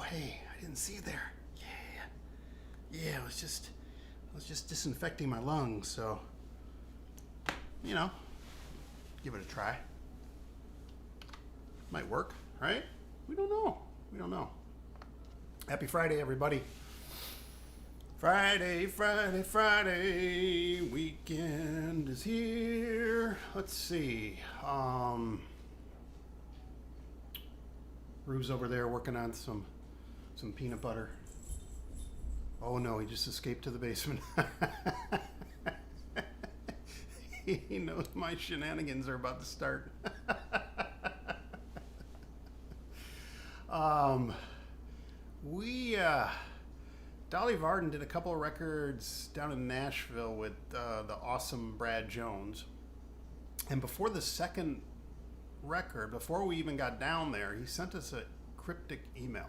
hey, I didn't see you there. Yeah, I was just disinfecting my lungs, so, give it a try. Might work, right? We don't know. Happy Friday, everybody. Friday, weekend is here. Let's see. Rue's over there working on some peanut butter. Oh no, he just escaped to the basement. He knows my shenanigans are about to start. Dolly Varden did a couple of records down in Nashville with the awesome Brad Jones. And before the second record, before we even got down there, he sent us a cryptic email.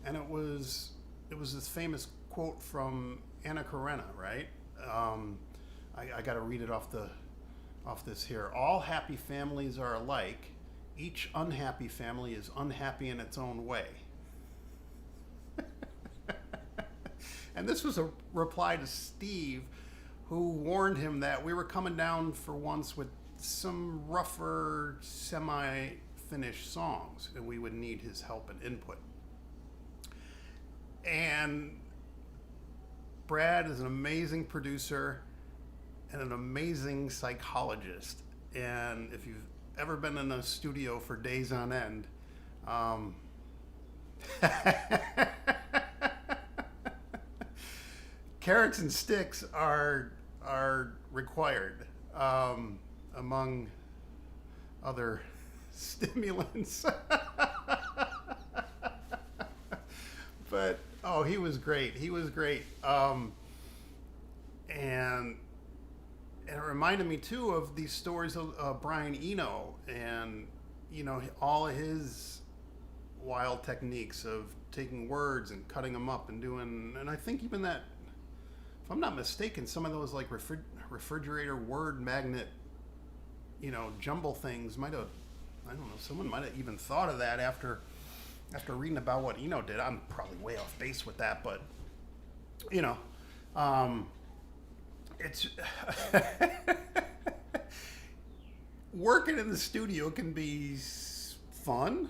And it was this famous quote from Anna Karenina, right? I got to read it off this here. All happy families are alike. Each unhappy family is unhappy in its own way. And this was a reply to Steve, who warned him that we were coming down for once with some rougher, semi-finished songs, and we would need his help and input. And Brad is an amazing producer and an amazing psychologist. And if you've ever been in a studio for days on end, carrots and sticks are required, among other stimulants. But he was great. And it reminded me too of these stories of Brian Eno and all of his wild techniques of taking words and cutting them up and doing. And I think even that, if I'm not mistaken, some of those like refrigerator word magnet, jumble things might have, I don't know, someone might have even thought of that after reading about what Eno did. I'm probably way off base with that, but it's working in the studio can be fun,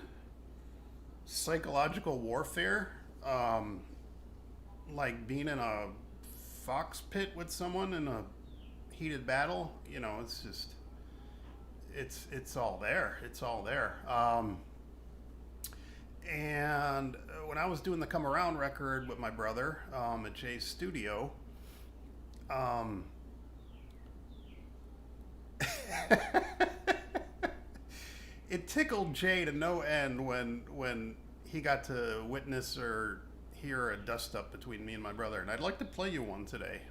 psychological warfare, like being in a fox pit with someone in a heated battle. It's just it's all there. And when I was doing the Come Around record with my brother at Jay's studio, it tickled Jay to no end when he got to witness or hear a dust up between me and my brother. And I'd like to play you one today.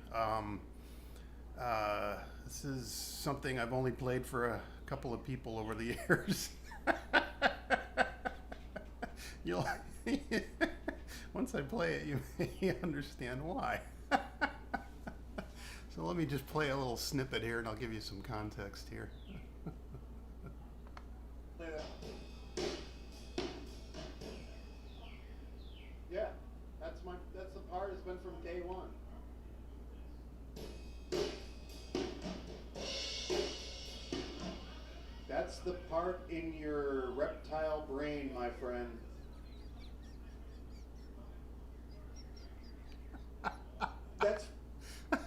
This is something I've only played for a couple of people over the years. You'll once I play it, you may understand why. So let me just play a little snippet here, and I'll give you some context here. Play that. Yeah, that's the part. It's been from day one. That's the part in your reptile brain, my friend. That's a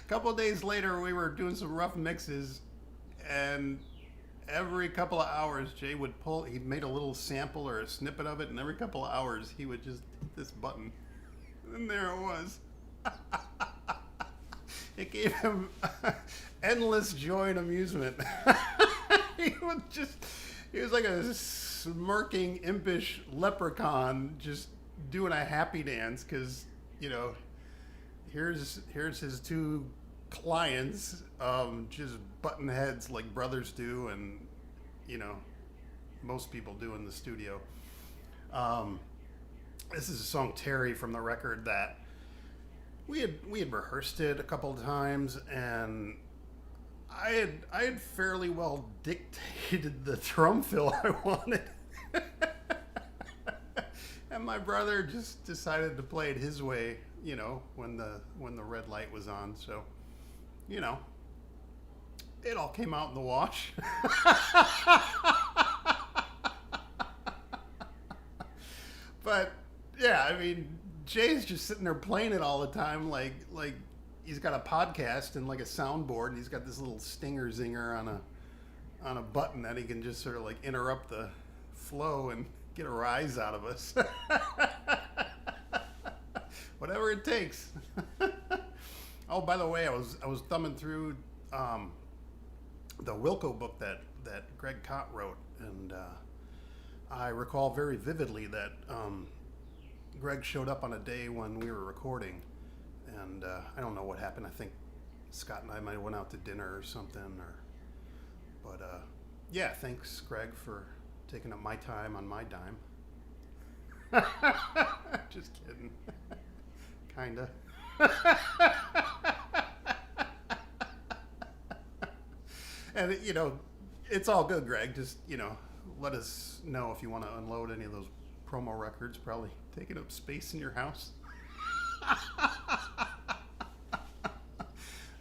couple of days later, we were doing some rough mixes, and every couple of hours, Jay would he'd made a little sample or a snippet of it, and every couple of hours, he would just hit this button, and there it was. It gave him endless joy and amusement. He was like a smirking, impish leprechaun just doing a happy dance because, here's his two clients just butting heads like brothers do and, most people do in the studio. This is a song, Terry, from the record that we had rehearsed it a couple of times, and I had fairly well dictated the drum fill I wanted. And my brother just decided to play it his way, when the red light was on. So, you know, it all came out in the wash. But yeah, I mean, Jay's just sitting there playing it all the time, like he's got a podcast and like a soundboard, and he's got this little stinger zinger on a button that he can just sort of like interrupt the flow and get a rise out of us. Whatever it takes. Oh, by the way, I was thumbing through the Wilco book that Greg Cott wrote, and I recall very vividly that Greg showed up on a day when we were recording, and I don't know what happened. I think Scott and I might have went out to dinner or something, but yeah, thanks, Greg, for taking up my time on my dime. Just kidding. Kinda. And it's all good, Greg. Just let us know if you want to unload any of those promo records. Probably taking up space in your house.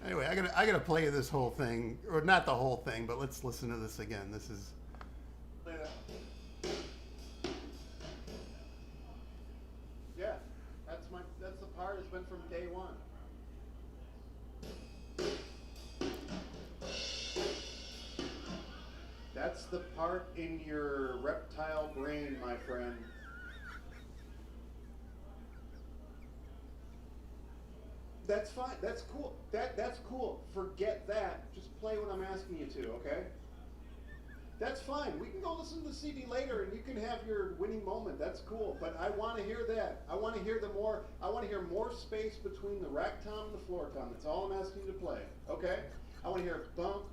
Anyway, I gotta play this whole thing, or not the whole thing, but let's listen to this again. This is. Yeah, that's the part. It's been from day one. That's the part in your reptile brain, my friend. That's fine. That's cool. That's cool. Forget that. Just play what I'm asking you to, okay? That's fine. We can go listen to the CD later, and you can have your winning moment. That's cool. But I want to hear that. I want to hear more space between the rack tom and the floor tom. That's all I'm asking you to play, okay? I want to hear bump,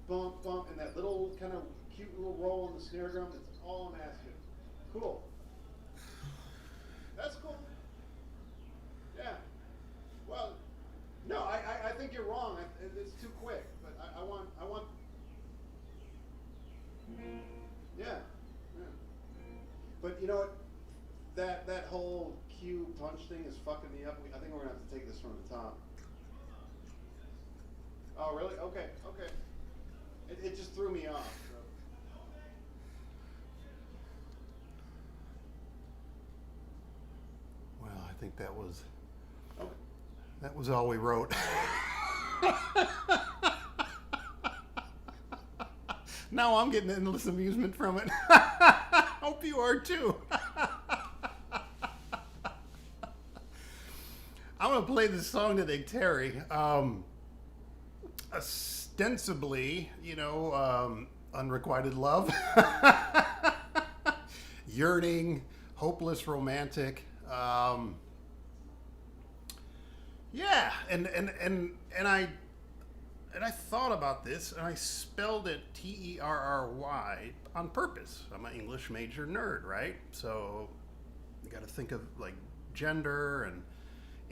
bump, bump, and that little kind of cute little roll on the snare drum. That's all I'm asking. Cool. That's cool. Yeah. Well, no, I think you're wrong. It's too quick. But I want. Yeah. But you know what? That whole cue punch thing is fucking me up. I think we're gonna have to take this from the top. Oh, really? Okay. It just threw me off. So. Well, I think that was all we wrote. Now I'm getting endless amusement from it. Hope you are too. I'm going to play this song today, Terry. Ostensibly, unrequited love. Yearning, hopeless romantic. Yeah, and I thought about this, and I spelled it Terry on purpose. I'm an English major nerd, right? So you got to think of like gender and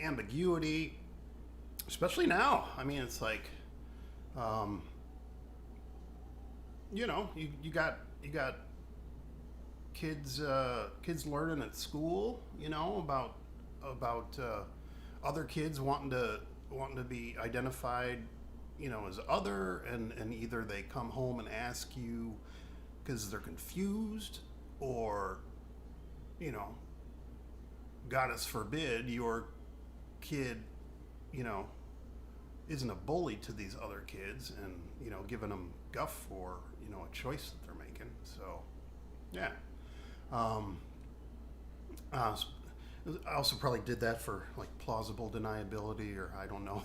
ambiguity, especially now. I mean, it's like, you got kids learning at school, about other kids wanting to be identified, as other, and either they come home and ask you because they're confused, or, goddess forbid, your kid, isn't a bully to these other kids and, giving them guff for, a choice that they're making. So, yeah. I also probably did that for like plausible deniability, or I don't know.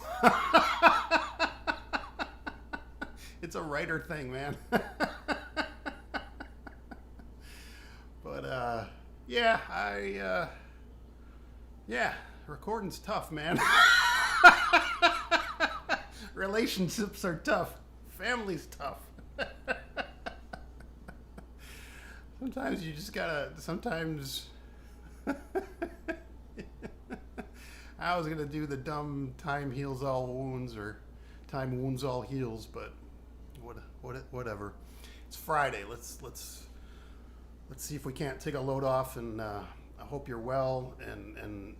It's a writer thing, man. But yeah, recording's tough, man. Relationships are tough. Family's tough. Sometimes you just gotta. I was gonna do the dumb time heals all wounds, or Time wounds all heals, but whatever. It's Friday. Let's see if we can't take a load off, and I hope you're well and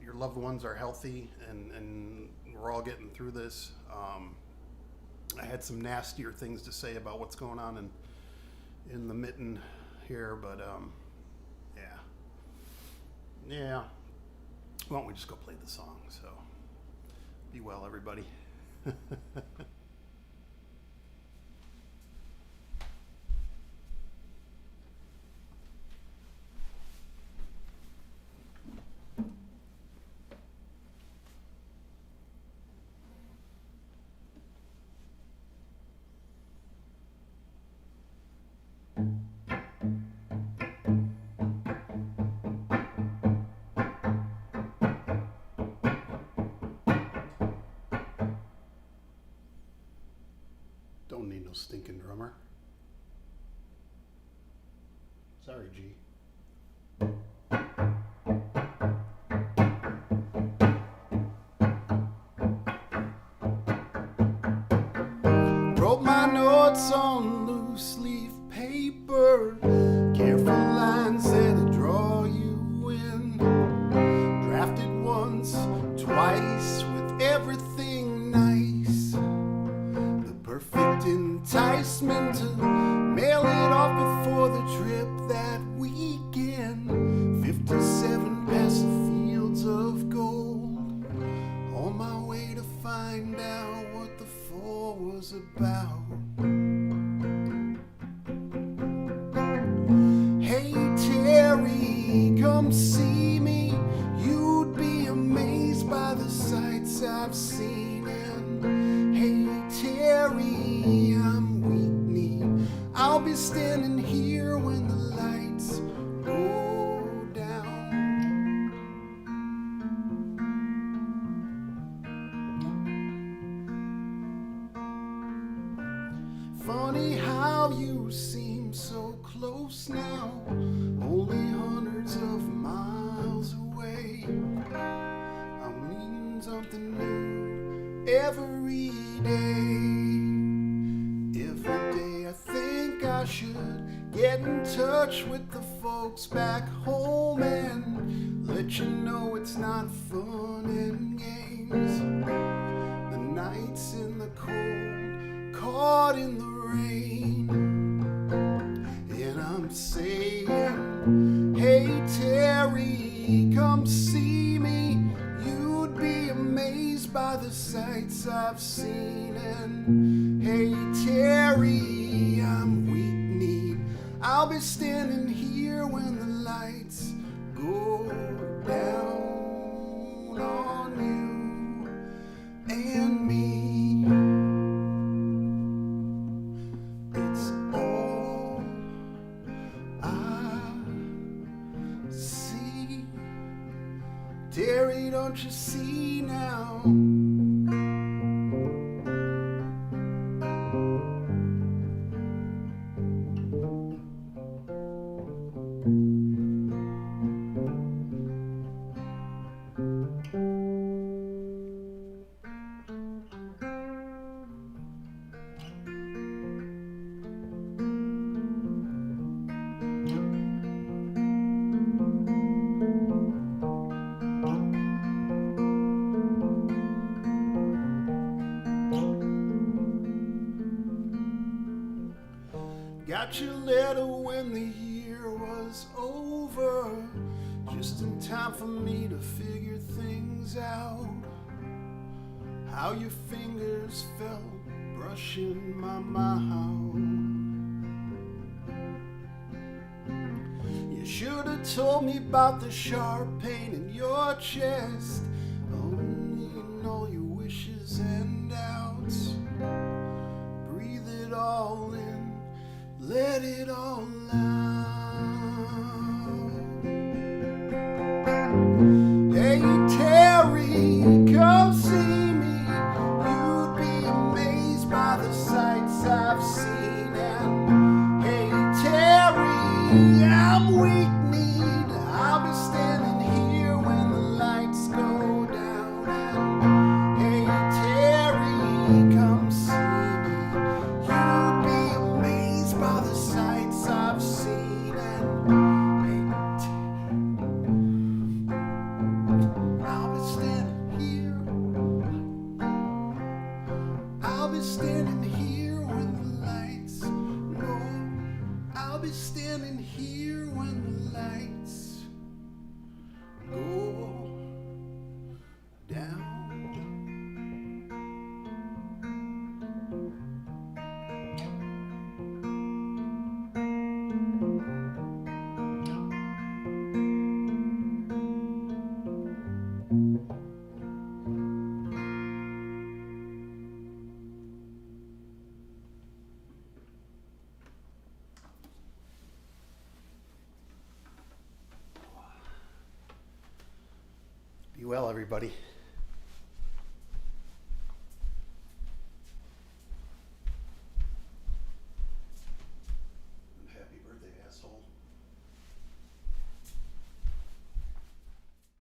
your loved ones are healthy, and we're all getting through this. I had some nastier things to say about what's going on in the mitten here, but yeah. Why don't we just go play the song? So be well, everybody. Don't need no stinking drummer. Sorry, G. Wrote my notes on loose leaf paper, careful lines that'll draw you in. Drafted once, twice, with everything nice. The perfect enticement to mail it off before the trip that weekend. 57 past the fields of gold, on my way to find out what the fall was about. Hey Terry, come see me. You'd be amazed by the sights I've seen. And hey Terry, I'm weak-kneed. I'll be standing here when the lights go down. Funny how you seem so close now, only hundreds of miles away. I'm needing something new every day. Every day I think I should get in touch with the folks back home and let you know it's not fun and games. The nights in the cold, caught in the rain, and I'm saying, hey Terry, come see me. You'd be amazed by the sights I've seen. And hey Terry, I'm weak-kneed. I'll be standing here when the lights go down on you and me. It's all I see. Terry, don't you see now? Got your letter when the year was over, just in time for me to figure things out. How your fingers felt brushing my mouth. You should have told me about the sharp pain in your chest. Only in all your wishes and doubts. Breathe it all in, let it all out. Hey Terry, come see me. You'd be amazed by the sights I've seen. And hey Terry, I'm weak-kneed. I'll be standing here when the lights go down. And hey Terry, Be well, everybody.